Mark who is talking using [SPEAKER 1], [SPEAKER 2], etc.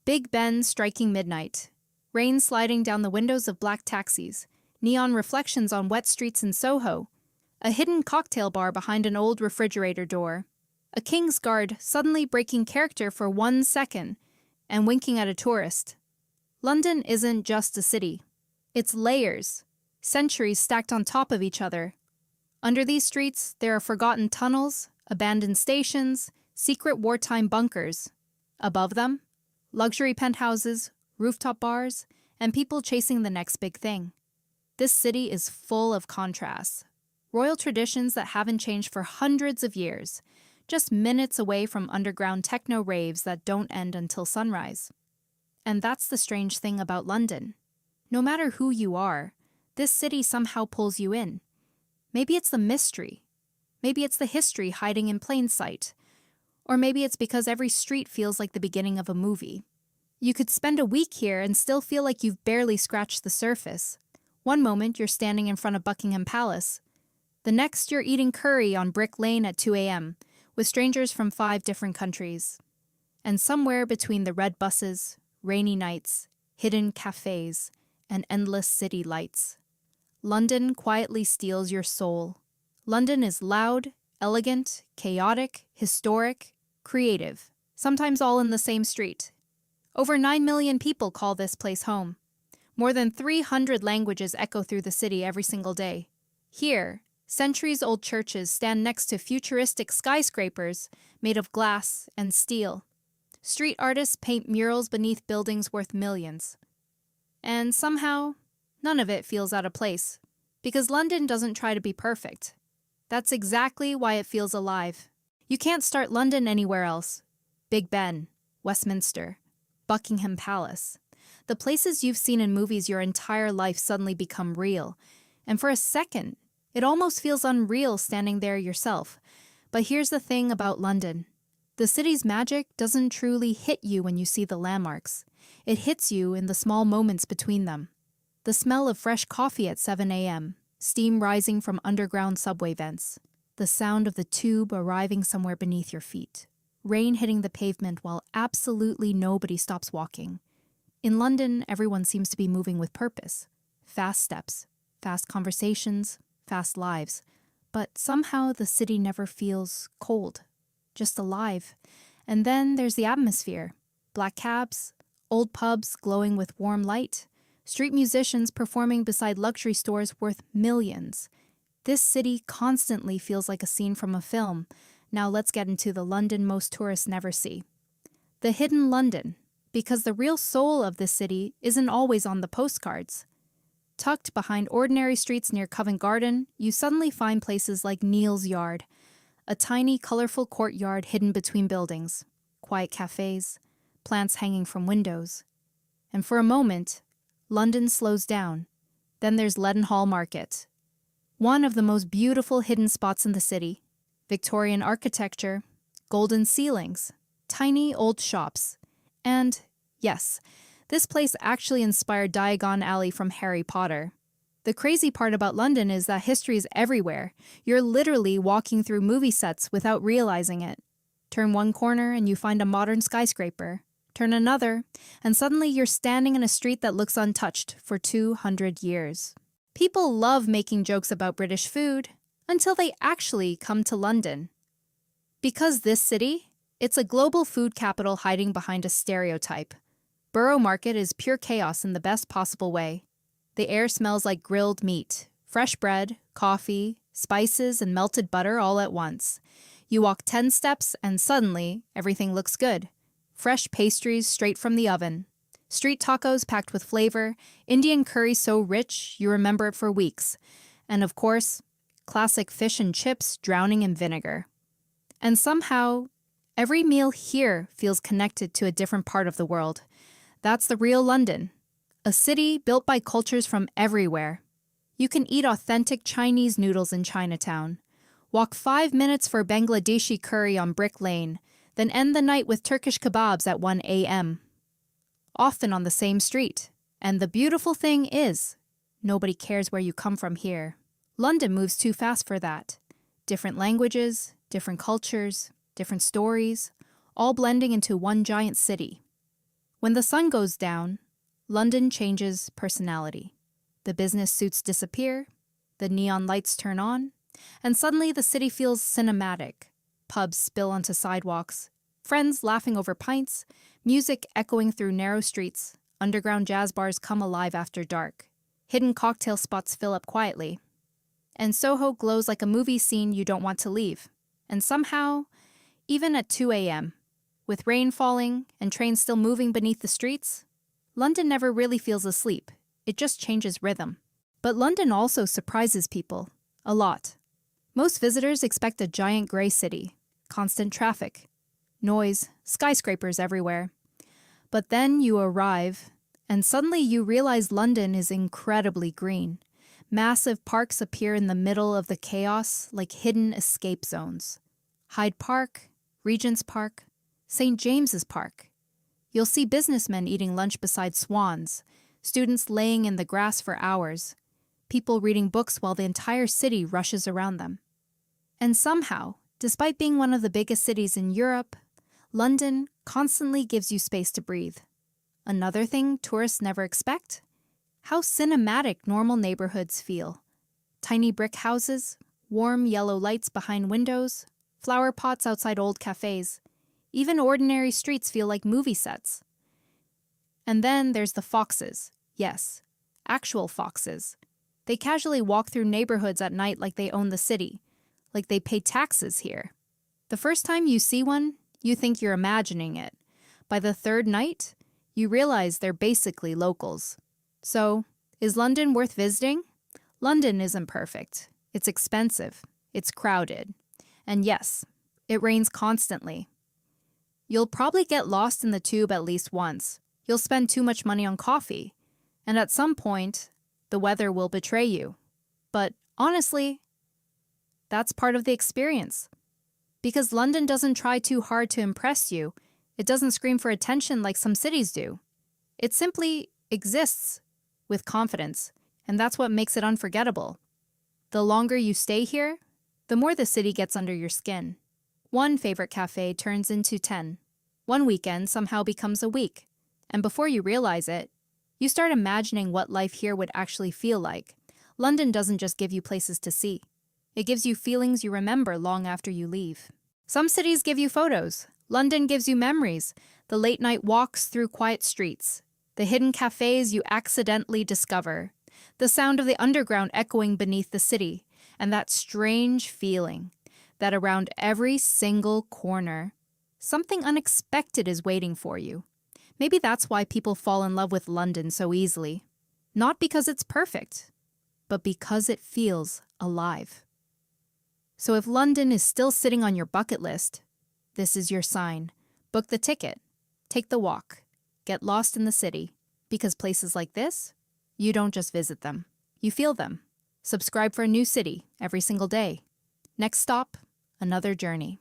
[SPEAKER 1] Big Ben striking midnight. Rain sliding down the windows of black taxis. Neon reflections on wet streets in Soho. A hidden cocktail bar behind an old refrigerator door. A King's Guard suddenly breaking character for 1 second and winking at a tourist. London isn't just a city. It's layers, centuries stacked on top of each other. Under these streets, there are forgotten tunnels, abandoned stations, secret wartime bunkers. Above them, luxury penthouses, rooftop bars, and people chasing the next big thing. This city is full of contrasts. Royal traditions that haven't changed for hundreds of years, just minutes away from underground techno raves that don't end until sunrise. And that's the strange thing about London. No matter who you are, this city somehow pulls you in. Maybe it's the mystery. Maybe it's the history hiding in plain sight. Or maybe it's because every street feels like the beginning of a movie. You could spend a week here and still feel like you've barely scratched the surface. One moment you're standing in front of Buckingham Palace. The next you're eating curry on Brick Lane at 2 a.m. with strangers from 5 different countries. And somewhere between the red buses, rainy nights, hidden cafés, and endless city lights, London quietly steals your soul. London is loud, elegant, chaotic, historic, creative, sometimes all in the same street. Over 9 million people call this place home. More than 300 languages echo through the city every single day. Here, centuries-old churches stand next to futuristic skyscrapers made of glass and steel. Street artists paint murals beneath buildings worth millions. And somehow, none of it feels out of place, because London doesn't try to be perfect. That's exactly why it feels alive. You can't start London anywhere else. Big Ben, Westminster, Buckingham Palace. The places you've seen in movies your entire life suddenly become real. And for a second, it almost feels unreal standing there yourself. But here's the thing about London. The city's magic doesn't truly hit you when you see the landmarks. It hits you in the small moments between them. The smell of fresh coffee at 7 a.m., steam rising from underground subway vents, the sound of the tube arriving somewhere beneath your feet, rain hitting the pavement while absolutely nobody stops walking. In London, everyone seems to be moving with purpose. Fast steps, fast conversations, fast lives. But somehow the city never feels cold, just alive. And then there's the atmosphere. Black cabs, old pubs glowing with warm light, street musicians performing beside luxury stores worth millions. This city constantly feels like a scene from a film. Now let's get into the London most tourists never see. The hidden London, because the real soul of this city isn't always on the postcards. Tucked behind ordinary streets near Covent Garden, you suddenly find places like Neal's Yard, a tiny, colorful courtyard hidden between buildings, quiet cafes, plants hanging from windows. And for a moment, London slows down. Then there's Leadenhall Market, one of the most beautiful hidden spots in the city. Victorian architecture, golden ceilings, tiny old shops, and, yes, this place actually inspired Diagon Alley from Harry Potter. The crazy part about London is that history is everywhere. You're literally walking through movie sets without realizing it. Turn one corner and you find a modern skyscraper. Turn another, and suddenly you're standing in a street that looks untouched for 200 years. People love making jokes about British food until they actually come to London. Because this city, it's a global food capital hiding behind a stereotype. Borough Market is pure chaos in the best possible way. The air smells like grilled meat, fresh bread, coffee, spices, and melted butter all at once. You walk 10 steps and suddenly everything looks good. Fresh pastries straight from the oven. Street tacos packed with flavor, Indian curry so rich you remember it for weeks. And of course, classic fish and chips drowning in vinegar. And somehow, every meal here feels connected to a different part of the world. That's the real London. A city built by cultures from everywhere. You can eat authentic Chinese noodles in Chinatown. Walk 5 minutes for Bangladeshi curry on Brick Lane, then end the night with Turkish kebabs at 1 a.m. Often on the same street. And the beautiful thing is, nobody cares where you come from here. London moves too fast for that. Different languages, different cultures, different stories, all blending into one giant city. When the sun goes down, London changes personality. The business suits disappear, the neon lights turn on, and suddenly the city feels cinematic. Pubs spill onto sidewalks, friends laughing over pints, music echoing through narrow streets, underground jazz bars come alive after dark. Hidden cocktail spots fill up quietly. And Soho glows like a movie scene you don't want to leave. And somehow, even at 2 a.m., with rain falling and trains still moving beneath the streets, London never really feels asleep. It just changes rhythm. But London also surprises people. A lot. Most visitors expect a giant gray city, constant traffic, noise, skyscrapers everywhere. But then you arrive, and suddenly you realize London is incredibly green. Massive parks appear in the middle of the chaos like hidden escape zones. Hyde Park, Regent's Park, St. James's Park. You'll see businessmen eating lunch beside swans, students laying in the grass for hours, people reading books while the entire city rushes around them. And somehow, despite being one of the biggest cities in Europe, London constantly gives you space to breathe. Another thing tourists never expect? How cinematic normal neighborhoods feel. Tiny brick houses, warm yellow lights behind windows, flower pots outside old cafes. Even ordinary streets feel like movie sets. And then there's the foxes. Yes, actual foxes. They casually walk through neighborhoods at night like they own the city, like they pay taxes here. The first time you see one, you think you're imagining it. By the third night, you realize they're basically locals. So, is London worth visiting? London isn't perfect. It's expensive. It's crowded. And yes, it rains constantly. You'll probably get lost in the tube at least once. You'll spend too much money on coffee. And at some point, the weather will betray you. But honestly, that's part of the experience. Because London doesn't try too hard to impress you. It doesn't scream for attention like some cities do. It simply exists with confidence, and that's what makes it unforgettable. The longer you stay here, the more the city gets under your skin. One favorite cafe turns into 10. One weekend somehow becomes a week. And before you realize it, you start imagining what life here would actually feel like. London doesn't just give you places to see. It gives you feelings you remember long after you leave. Some cities give you photos. London gives you memories. The late-night walks through quiet streets. The hidden cafes you accidentally discover. The sound of the underground echoing beneath the city. And that strange feeling that around every single corner, something unexpected is waiting for you. Maybe that's why people fall in love with London so easily. Not because it's perfect, but because it feels alive. So if London is still sitting on your bucket list, this is your sign. Book the ticket. Take the walk. Get lost in the city. Because places like this, you don't just visit them. You feel them. Subscribe for a new city every single day. Next stop, another journey.